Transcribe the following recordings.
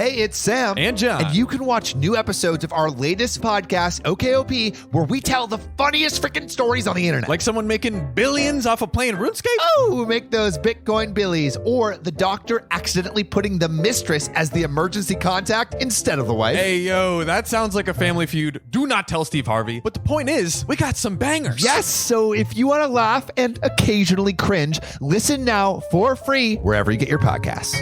Hey, it's Sam. And John. And you can watch new episodes of our latest podcast, OKOP, where we tell the funniest freaking stories on the internet. Like someone making billions off of playing RuneScape? Oh, make those Bitcoin billies. Or the doctor accidentally putting the mistress as the emergency contact instead of the wife. Hey, yo, that sounds like a family feud. Do not tell Steve Harvey. But the point is, we got some bangers. Yes, so if you want to laugh and occasionally cringe, listen now for free wherever you get your podcasts.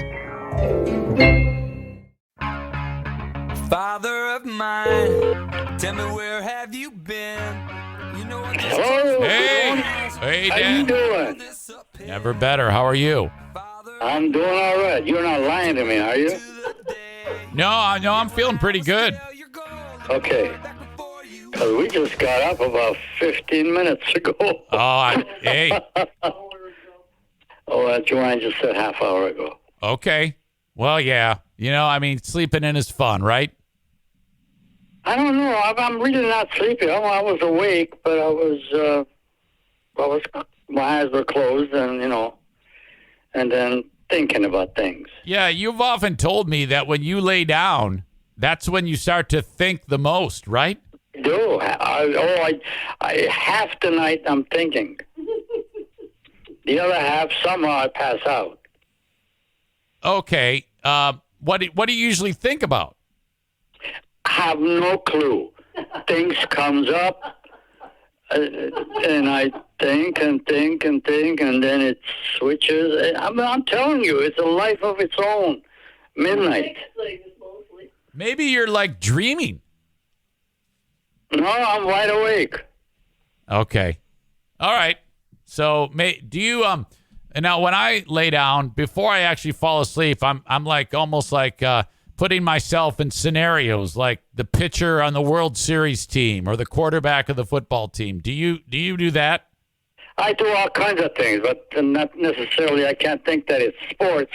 Father of mine, tell me where have you been? You know I just Hello. Hey, How you Dan. doing? Never better. How are you? I'm doing all right. You're not lying to me, are you? No, I'm feeling pretty good. Okay. Because we just got up about 15 minutes ago. Hey, Oh, that's what I just said half hour ago. okay. Well, yeah. Sleeping in is fun, right? I don't know. I'm really not sleepy. I was awake, but my eyes were closed and then thinking about things. Yeah, you've often told me that when you lay down, that's when you start to think the most, right? Do I half the night I'm thinking. The other half somehow I pass out. Okay. What do you usually think about? Have no clue. Things comes up, and I think and think and think, and then it switches. I'm telling you, it's a life of its own. Midnight. Maybe you're like dreaming. No, I'm wide awake. Okay. All right. So, do you and now when I lay down before I actually fall asleep, I'm like almost like putting myself in scenarios like the pitcher on the World Series team or the quarterback of the football team. Do you do that? I do all kinds of things, but not necessarily. I can't think that it's sports,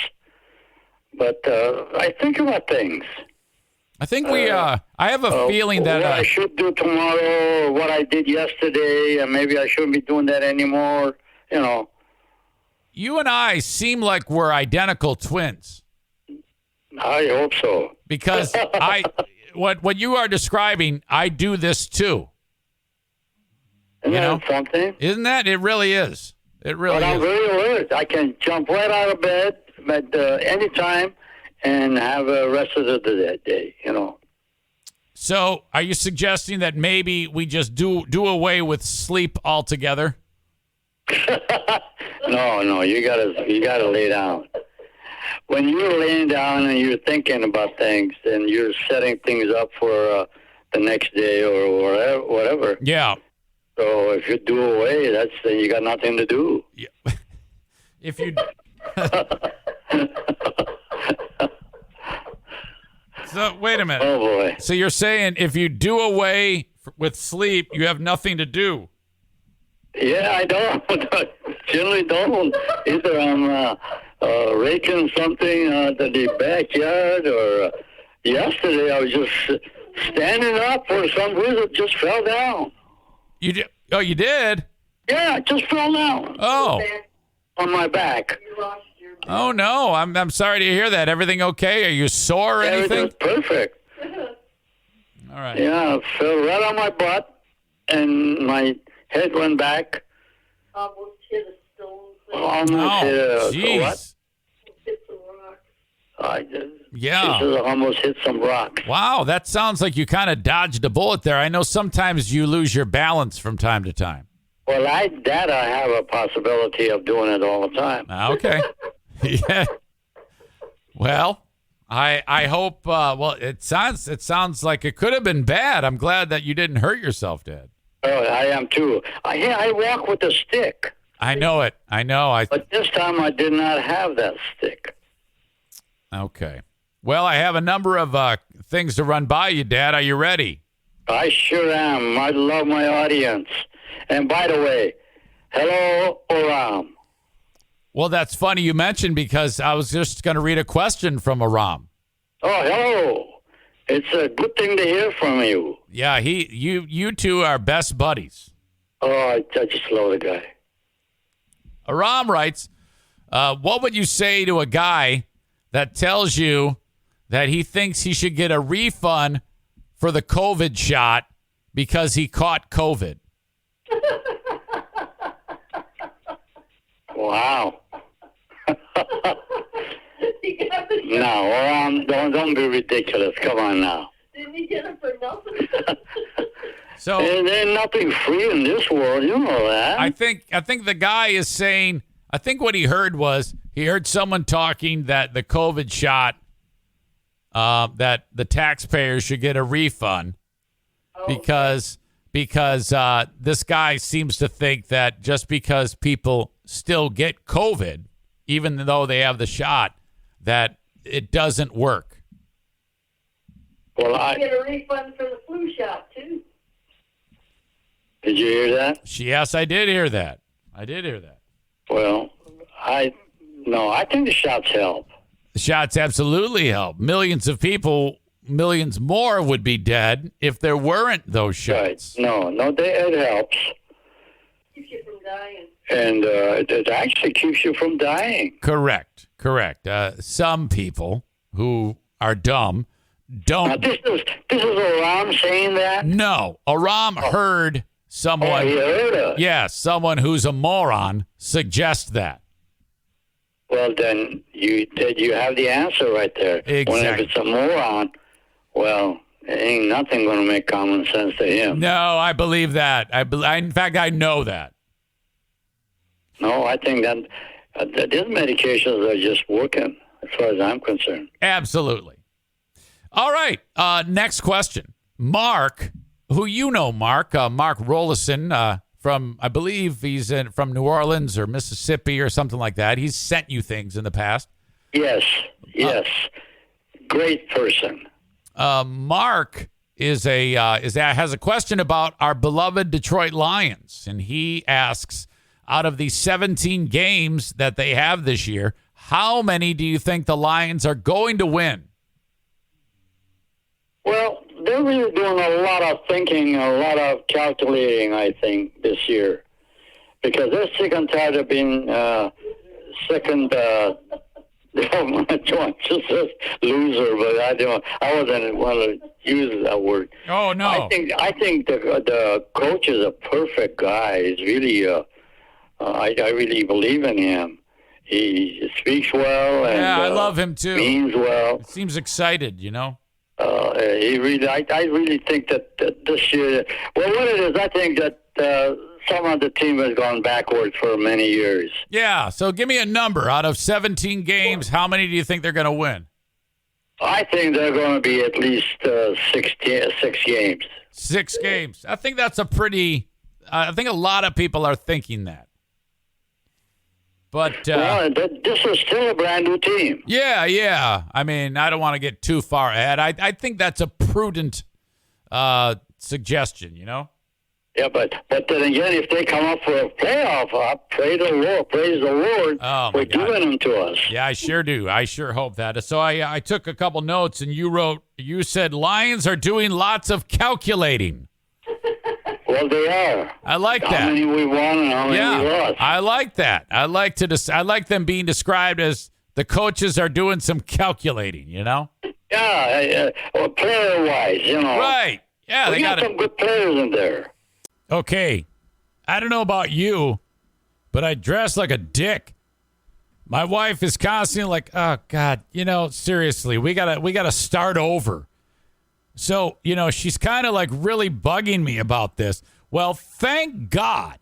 but I think about things. I think I have a feeling that what I should do tomorrow, or what I did yesterday, and maybe I shouldn't be doing that anymore. You and I seem like we're identical twins. I hope so. Because what you are describing, I do this too. Isn't that something? Isn't that? It really is. It really But I'm is. very alert. I can jump right out of bed at any time and have the rest of the day, So, are you suggesting that maybe we just do away with sleep altogether? No, you gotta lay down. When you're laying down and you're thinking about things and you're setting things up for the next day or whatever. Yeah. So if you do away, then you got nothing to do. Yeah. If you. So wait a minute. Oh boy. So you're saying if you do away with sleep, you have nothing to do? Yeah, I don't. Generally don't. Either I'm raking something to the backyard, or yesterday I was just standing up for some reason, just fell down. You did? Oh, you did? Yeah, I just fell down. Oh. On my back. Oh no! I'm sorry to hear that. Everything okay? Are you sore or anything? Everything's perfect. All right. Yeah, I fell right on my butt, and my head went back. Almost hit a stone. Almost hit a jeez. what? Hit some rock. I just Yeah. almost hit some rock. Wow, that sounds like you kind of dodged a bullet there. I know sometimes you lose your balance from time to time. Well, I have a possibility of doing it all the time. Okay. Yeah. Well, I hope. Well, it sounds like it could have been bad. I'm glad that you didn't hurt yourself, Dad. Oh, I am too. I walk with a stick. I know it. I know. But this time I did not have that stick. Okay. Well, I have a number of things to run by you, Dad. Are you ready? I sure am. I love my audience. And by the way, hello, Oram. Well, that's funny you mentioned because I was just going to read a question from Aram. Oh, hello. It's a good thing to hear from you. Yeah, you two are best buddies. Oh, I just love the guy. Aram writes, what would you say to a guy that tells you that he thinks he should get a refund for the COVID shot because he caught COVID. Wow. No, don't be ridiculous. Come on now. Didn't he get it for nothing? So And there's nothing free in this world. You know that. I think the guy is saying, I think what he heard was he heard someone talking that the COVID shot, that the taxpayers should get a refund because this guy seems to think that just because people still get COVID, even though they have the shot, that it doesn't work. Well, You get a refund for the flu shot, too. did you hear that? Yes, I did hear that. Well, I think the shots help. The shots absolutely help. Millions of people, millions more would be dead if there weren't those shots. Right. No, it helps. Keeps you from dying. And it actually keeps you from dying. Correct. Some people who are dumb Now, don't. this is Aram saying that? No, Aram heard someone. Oh, you heard it. Yes, someone who's a moron suggest that. Well, then you have the answer right there. Exactly. When if it's a moron, well, ain't nothing going to make common sense to him. No, I believe that. In fact, I know that. No, I think that these medications are just working, as far as I'm concerned. Absolutely. All right. Next question. Mark, who you know, Mark Rollison from, I believe he's from New Orleans or Mississippi or something like that. He's sent you things in the past. Yes. Great person. Mark has a question about our beloved Detroit Lions, and he asks, out of the 17 games that they have this year, how many do you think the Lions are going to win? Well, they're really doing a lot of thinking, a lot of calculating, I think, this year. Because they're sick and tired of being second, just a loser, but I wasn't want to use that word. Oh, no. I think the coach is a perfect guy. He's really, I really believe in him. He speaks well. And, Yeah, I love him too. Means well. Seems excited, you know? I really think that this year, well, what it is, I think that some of the team has gone backwards for many years. Yeah, so give me a number. Out of 17 games, how many do you think they're going to win? I think they're going to be at least 6 games. 6 games. I think that's I think a lot of people are thinking that. But this is still a brand new team. Yeah. I mean, I don't want to get too far ahead. I think that's a prudent suggestion, you know? Yeah, but then again, if they come up for a playoff, praise the Lord Oh, my for God. giving them to us. Yeah, I sure do. I sure hope that. So I took a couple notes, and you said Lions are doing lots of calculating. Well, they are. I like How that. many we won and how many we lost. I like that. I like them being described as the coaches are doing some calculating, you know? Yeah, well, player-wise, you know. Right. Yeah, We they got got some good players in there. Okay. I don't know about you, but I dress like a dick. My wife is constantly like, "Oh God, seriously, we gotta start over." So, she's kind of like really bugging me about this. Well, thank God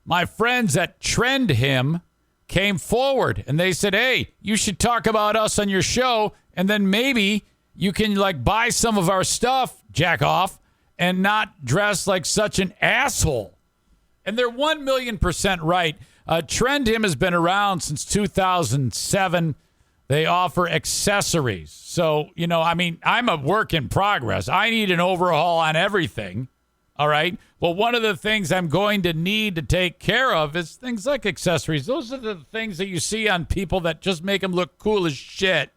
my friends at Trend Him came forward and they said, "Hey, you should talk about us on your show, and then maybe you can buy some of our stuff, jack off, and not dress like such an asshole." And they're 1,000,000% right. Trend Him has been around since 2007. They offer accessories. So, I'm a work in progress. I need an overhaul on everything. All right. Well, one of the things I'm going to need to take care of is things like accessories. Those are the things that you see on people that just make them look cool as shit,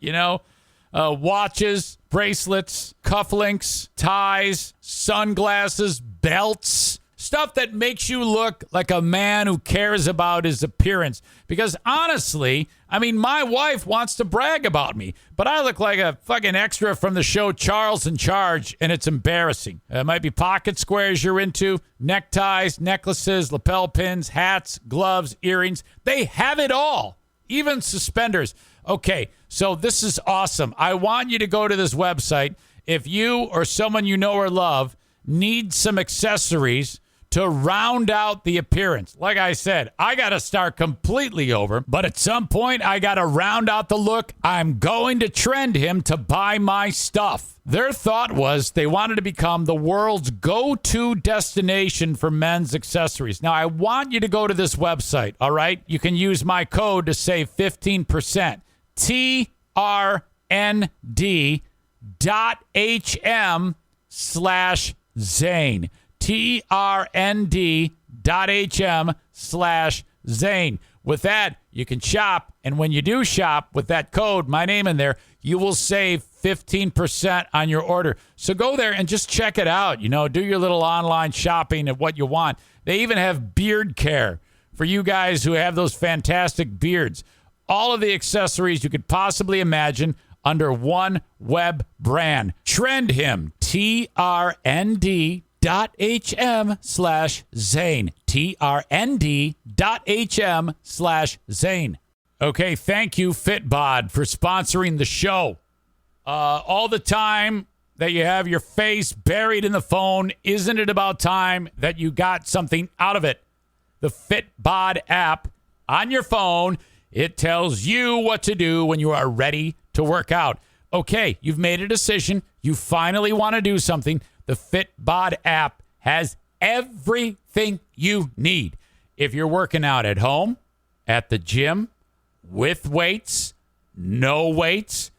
watches, bracelets, cufflinks, ties, sunglasses, belts, Stuff that makes you look like a man who cares about his appearance. Because honestly, I mean, my wife wants to brag about me, but I look like a fucking extra from the show Charles in Charge, and it's embarrassing. It might be pocket squares you're into, neckties, necklaces, lapel pins, hats, gloves, earrings. They have it all, even suspenders. Okay, so this is awesome. I want you to go to this website. If you or someone you know or love need some accessories to round out the appearance. Like I said, I got to start completely over, but at some point I got to round out the look. I'm going to trend him to buy my stuff. Their thought was they wanted to become the world's go-to destination for men's accessories. Now, I want you to go to this website, all right? You can use my code to save 15%. trnd.hm/Zane. trnd.hm/Zane. With that, you can shop, and when you do shop with that code, my name in there, you will save 15% on your order. So go there and just check it out. You know, do your little online shopping of what you want. They even have beard care for you guys who have those fantastic beards. All of the accessories you could possibly imagine under one web brand. Trend him, trnd.hm/Zane. trnd.hm/Zane. Okay, thank you, Fitbod, for sponsoring the show. All the time that you have your face buried in the phone, isn't it about time that you got something out of it? The Fitbod app on your phone, it tells you what to do when you are ready to work out. Okay, you've made a decision. You finally want to do something. The Fitbod app has everything you need. If you're working out at home, at the gym, with weights, no weights,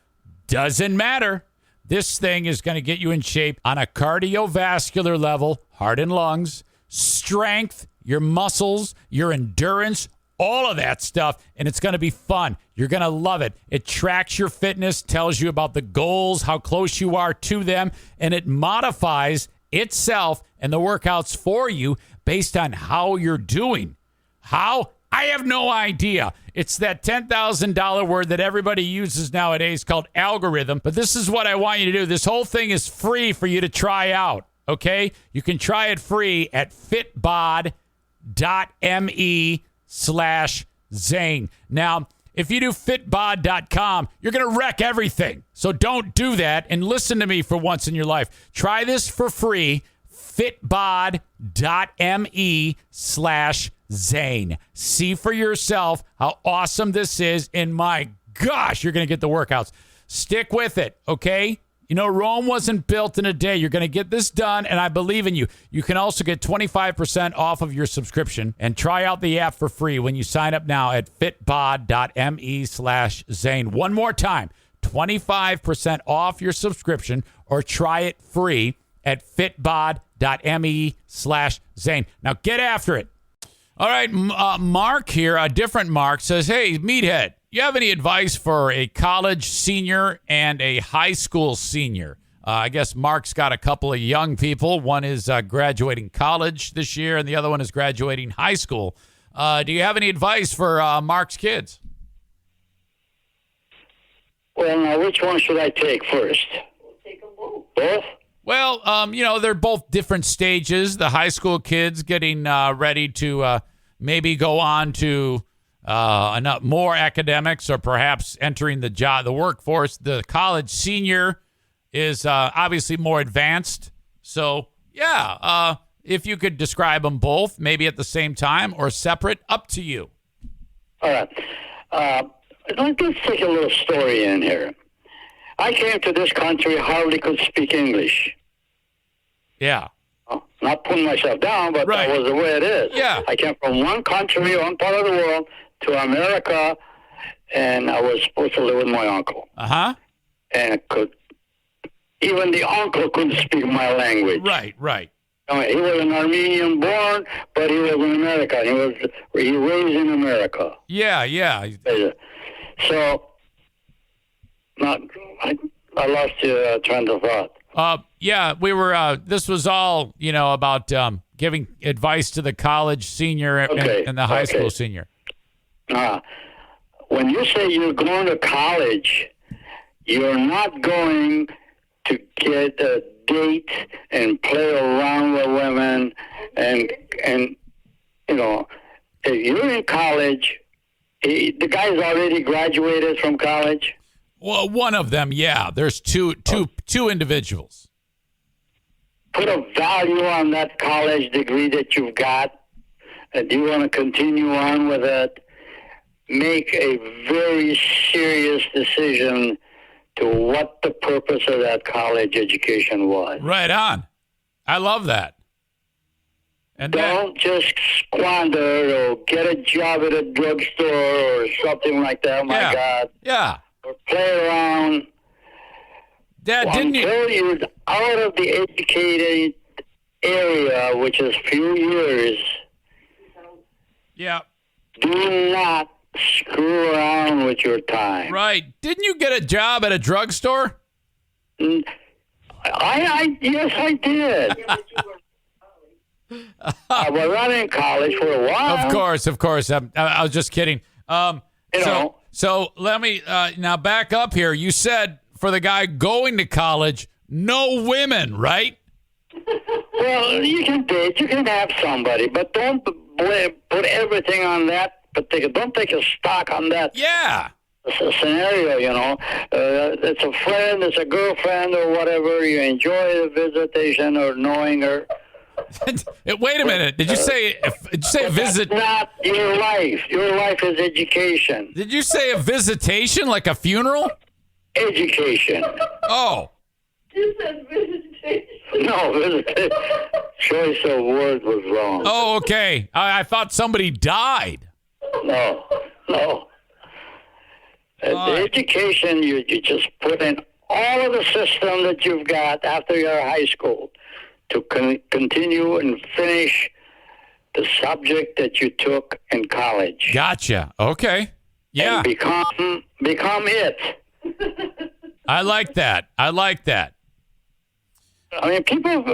doesn't matter. This thing is going to get you in shape on a cardiovascular level, heart and lungs, strength, your muscles, your endurance, all of that stuff, and it's going to be fun. You're going to love it. It tracks your fitness, tells you about the goals, how close you are to them, and it modifies itself and the workouts for you based on how you're doing. How? I have no idea. It's that $10,000 word that everybody uses nowadays called algorithm, but this is what I want you to do. This whole thing is free for you to try out, okay? You can try it free at fitbod.me/Zane. Now, if you do fitbod.com, you're going to wreck everything. So don't do that and listen to me for once in your life. Try this for free, fitbod.me/Zane. See for yourself how awesome this is, and my gosh, you're going to get the workouts. Stick with it, okay? You know, Rome wasn't built in a day. You're going to get this done, and I believe in you. You can also get 25% off of your subscription and try out the app for free when you sign up now at fitbod.me/Zane. One more time, 25% off your subscription or try it free at fitbod.me/Zane. Now get after it. All right, Mark here, a different Mark, says, hey, Meathead, you have any advice for a college senior and a high school senior? I guess Mark's got a couple of young people. One is graduating college this year, and the other one is graduating high school. Do you have any advice for Mark's kids? Well, now, which one should I take first? Take them both. Both? Well, you know, they're both different stages. The high school kids getting ready to maybe go on to more academics or perhaps entering the workforce. The college senior is obviously more advanced. So, yeah, if you could describe them both, maybe at the same time or separate, up to you. All right. Let's take a little story in here. I came to this country, hardly could speak English. Yeah. Not putting myself down, but Right. that was the way it is. Yeah. I came from one country, one part of the world, to America, and I was supposed to live with my uncle. Uh-huh. And even the uncle couldn't speak my language. Right. I mean, he was an Armenian born, but he was in America. He was raised in America. Yeah. So, I lost your train of thought. Yeah, we were, this was all, you know, about giving advice to the college senior and the high school senior. When you say you're going to college, you're not going to get a date and play around with women and if you're in college, the guy's already graduated from college. Well, one of them, yeah. There's two individuals. Put a value on that college degree that you've got. And you want to continue on with it. Make a very serious decision to what the purpose of that college education was. Right on. I love that. And don't just squander or get a job at a drugstore or something like that. Oh, my God. Yeah. Or play around. Dad, didn't you? Until you're out of the educated area, which is few years. Yeah. Do not screw around with your time. Right. Didn't you get a job at a drugstore? Yes, I did. I was not in college for a while. Of course. I was just kidding. So let me now back up here. You said for the guy going to college, no women, right? Well, you can date, you can have somebody, but don't put everything on that particular. Don't take a stock on that. Yeah. Scenario, it's a friend, it's a girlfriend or whatever. You enjoy the visitation or knowing her. Wait a minute. Did you say visit? That's not your life. Your life is education. Did you say a visitation, like a funeral? Education. Oh. You said visitation. No, visitation. Choice of words was wrong. Oh, okay. I thought somebody died. No. The education, you just put in all of the system that you've got after your high school to continue and finish the subject that you took in college. Gotcha. Okay. Yeah. And become it. I like that. I mean, people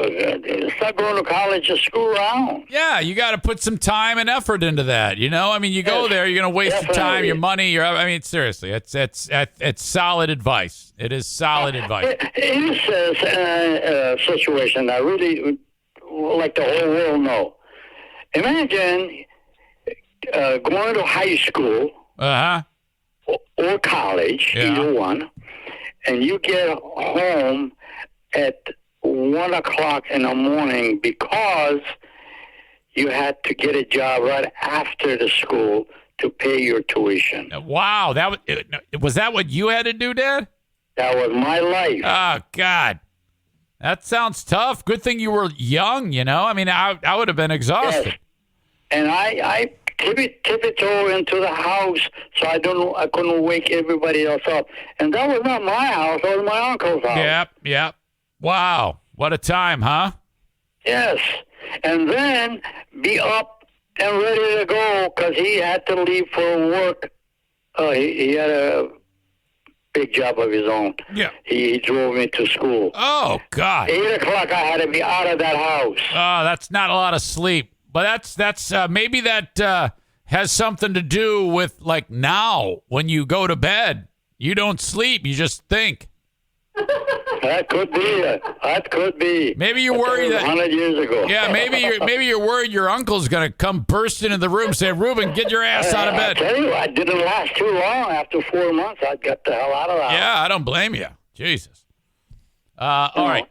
start going to college to screw around. Yeah, you got to put some time and effort into that. I mean, you go there, you're going to waste your time, your money. Seriously, it's solid advice. It is solid advice. Here's a situation I really would like the whole world know. Imagine going to high school or college, either one, and you get home at 1 o'clock in the morning because you had to get a job right after the school to pay your tuition. Wow, was that what you had to do, Dad? That was my life. Oh, God. That sounds tough. Good thing you were young, I mean, I would have been exhausted. Yes. And I tiptoe into the house so I couldn't wake everybody else up. And that was not my house. That was my uncle's house. Yep. Wow. What a time, huh? Yes. And then be up and ready to go because he had to leave for work. He had a big job of his own. Yeah. He drove me to school. Oh, God. 8 o'clock, I had to be out of that house. Oh, that's not a lot of sleep. But that's maybe that has something to do with, like, now when you go to bed. You don't sleep. You just think. That could be. Maybe you're worried that 100 years ago. Yeah, maybe you're worried your uncle's gonna come burst into the room and say, "Reuben, get your ass out of bed." I tell you, I didn't last too long. After 4 months, I got the hell out of that. Yeah, I don't blame you. Jesus. All right.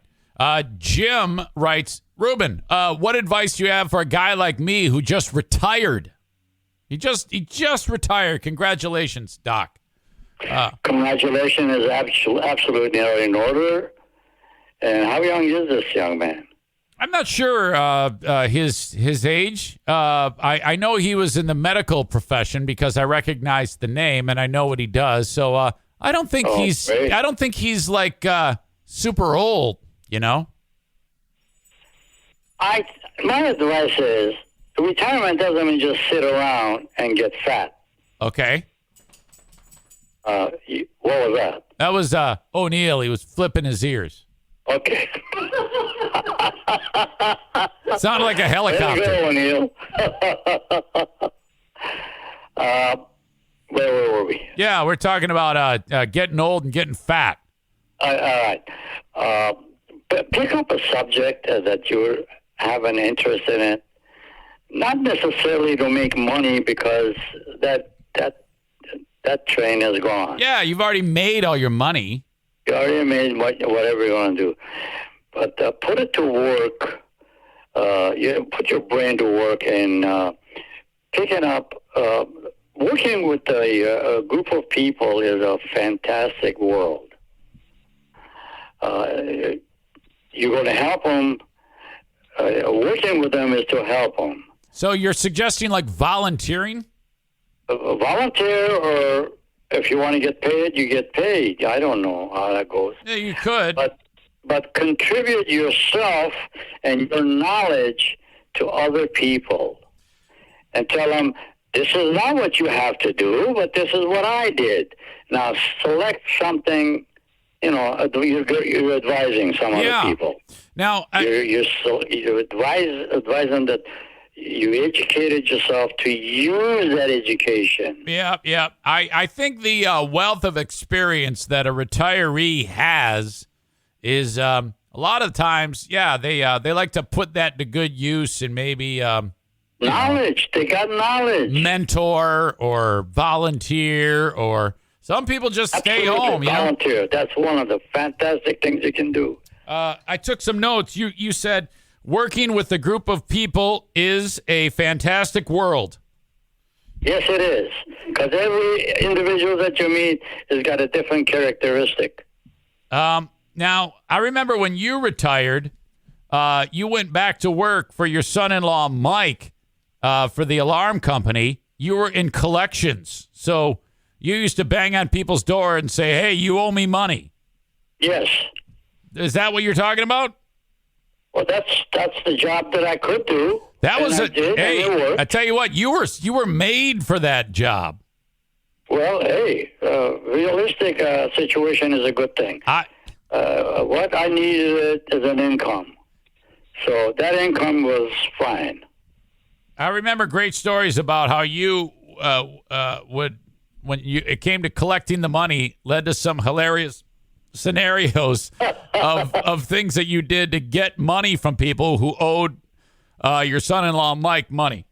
Jim writes, Reuben, what advice do you have for a guy like me who just retired? He just retired. Congratulations, Doc. Congratulations is absolutely in order. And how young is this young man? I'm not sure his age. I know he was in the medical profession because I recognize the name and I know what he does. So I don't think he's like super old. My advice is retirement doesn't mean just sit around and get fat. Okay. What was that? That was O'Neill. He was flipping his ears. Okay. Sounded like a There you helicopter. go, O'Neill. Where were we? Yeah, we're talking about getting old and getting fat. All right. Pick up a subject that you have an interest in it. Not necessarily to make money, because that train is gone. Yeah, you've already made all your money. You already made whatever you want to do. But put it to work. You put your brain to work and picking up. Working with a group of people is a fantastic world. You're going to help them. Working with them is to help them. So you're suggesting like volunteering? Volunteer, or if you want to get paid, you get paid. I don't know how that goes. Yeah, you could. But contribute yourself and your knowledge to other people and tell them, this is not what you have to do, but this is what I did. Now select something. You're advising some other people. Now, you advise them that you educated yourself to use that education. Yeah. I think the wealth of experience that a retiree has is a lot of times, they like to put that to good use and maybe knowledge. They got knowledge. Mentor or volunteer, or some people just stay home. Volunteer. That's one of the fantastic things you can do. I took some notes. You said working with a group of people is a fantastic world. Yes, it is. Because every individual that you meet has got a different characteristic. Now, I remember when you retired, you went back to work for your son-in-law, Mike, for the alarm company. You were in collections. So you used to bang on people's door and say, hey, you owe me money. Yes. Is that what you're talking about? Well, that's the job that I could do. That was it. Hey, I tell you what, you were made for that job. Well, hey, realistic situation is a good thing. What I needed is an income. So that income was fine. I remember great stories about how you would, when it came to collecting the money, led to some hilarious scenarios of things that you did to get money from people who owed your son-in-law Mike money.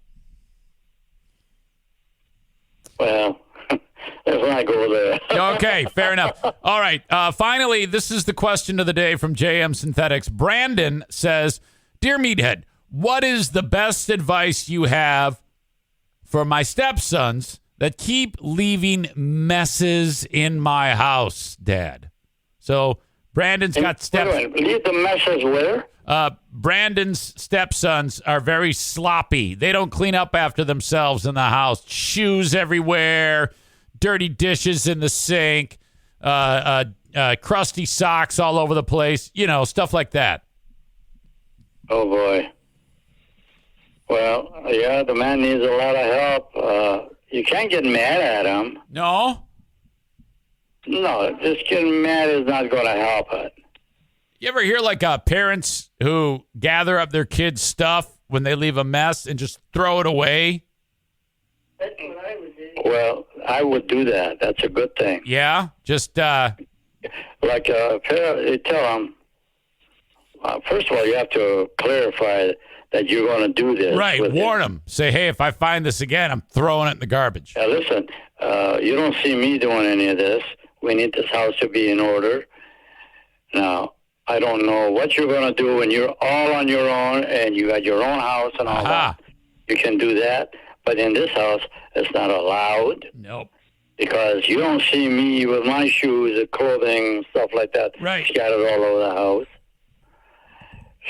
Well, let's not go there. Okay, fair enough. All right. Finally, this is the question of the day from JM Synthetics. Brandon says, Dear Meathead, what is the best advice you have for my stepsons that keep leaving messes in my house, Dad? So Brandon's got Wait, leave the messes where? Brandon's stepsons are very sloppy. They don't clean up after themselves in the house. Shoes everywhere, dirty dishes in the sink, crusty socks all over the place, stuff like that. Oh, boy. Well, yeah, the man needs a lot of help. You can't get mad at him. No? No, just getting mad is not going to help it. You ever hear like parents who gather up their kids' stuff when they leave a mess and just throw it away? That's what I would do. Well, I would do that. That's a good thing. Yeah? Just, Like you tell them, first of all, you have to clarify that you're going to do this. right, warn them. Say, hey, if I find this again, I'm throwing it in the garbage. Now, listen, you don't see me doing any of this. We need this house to be in order. Now, I don't know what you're going to do when you're all on your own and you got your own house and all that. You can do that. But in this house, it's not allowed. Nope. Because you don't see me with my shoes and clothing, stuff like that, right, scattered all over the house.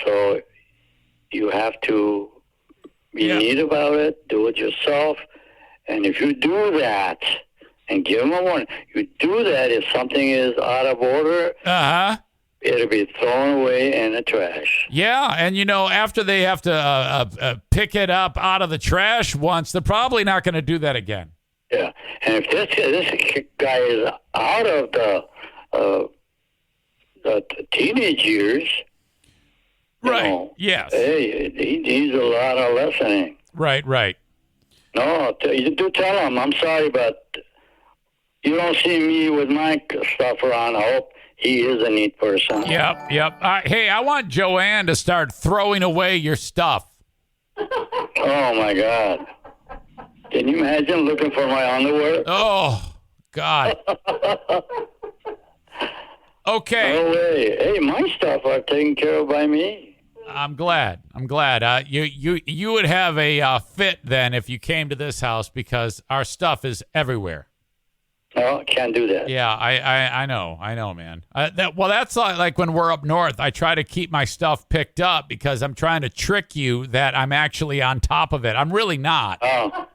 So you have to be neat about it, do it yourself. And if you do that, and give them a warning, you do that, if something is out of order, it'll be thrown away in the trash. Yeah, and after they have to pick it up out of the trash once, they're probably not going to do that again. Yeah, and if this guy is out of the teenage years, you Right. know. Yes. Hey, he needs a lot of listening. Right. No, you do tell him. I'm sorry, but you don't see me with my stuff around. I hope he is a neat person. Yep. Hey, I want Joanne to start throwing away your stuff. Oh, my God. Can you imagine looking for my underwear? Oh, God. Okay. No way. Hey, my stuff are taken care of by me. I'm glad. You would have a fit then if you came to this house because our stuff is everywhere. No, can't do that. Yeah, I know, man. That's like when we're up north. I try to keep my stuff picked up because I'm trying to trick you that I'm actually on top of it. I'm really not. Oh.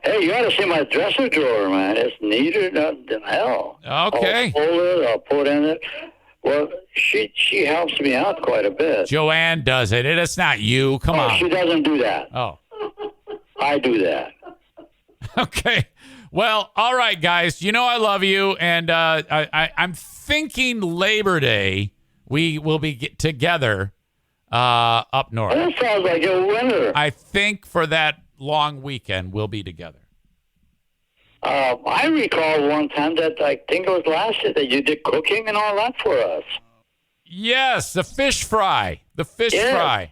Hey, you ought to see my dresser drawer, man. It's neater than hell. Okay. I'll fold it. I'll put in it. Well, she helps me out quite a bit. Joanne does it. It's not you. Come on. She doesn't do that. Oh. I do that. Okay. Well, all right, guys. You know I love you, and I'm thinking Labor Day we will be together up north. That sounds like a winner. I think for that long weekend we'll be together. I recall one time that I think it was last year that you did cooking and all that for us. Yes, the fish fry. The fish Yeah. fry.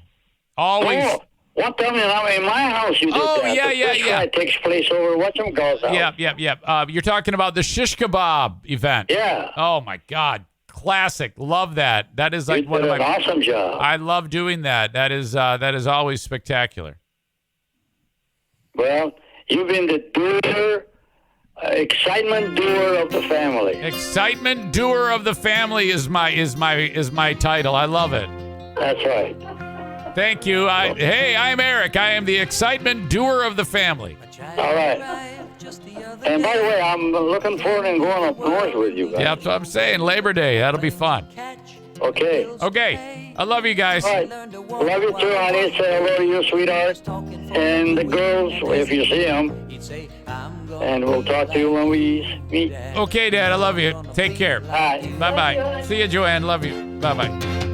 Always. Oh, one time in my house you did Oh, that. yeah, The yeah, fish yeah. fry takes place over whatchamacallit's house. Yep. You're talking about the shish kebab event. Yeah. Oh my God, classic. Love that. That is like You one did of an my. awesome job. I love doing that. That is always spectacular. Well, you've been the doer, excitement doer of the family. Excitement doer of the family is my title. I love it. That's right. Thank you. Hey, I'm Eric. I am the excitement doer of the family. All right. And by the way, I'm looking forward to going up north with you guys. Yeah, that's what I'm saying. Labor Day. That'll be fun. Okay. Okay. I love you guys. All right. Love you too, honey. Say hello to you, sweetheart. And the girls, if you see them. And we'll talk to you when we meet. Okay, Dad. I love you. Take care. Bye. Bye-bye. See you, Joanne. Love you. Bye-bye.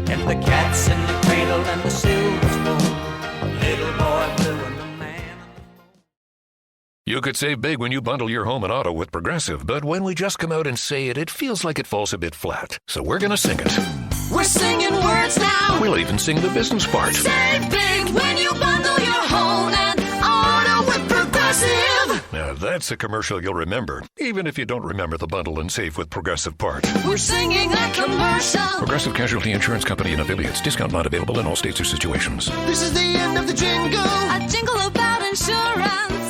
And the cat's in the cradle and the silver spoon. Little boy blue and the man. You could save big when you bundle your home and auto with Progressive, but when we just come out and say it, it feels like it falls a bit flat. So we're going to sing it. We're singing words now. We'll even sing the business part. Save big when you bundle your home and auto with Progressive. Now, that's a commercial you'll remember, even if you don't remember the bundle and save with Progressive part. We're singing a commercial. Progressive Casualty Insurance Company and affiliates. Discount not available in all states or situations. This is the end of the jingle. A jingle about insurance.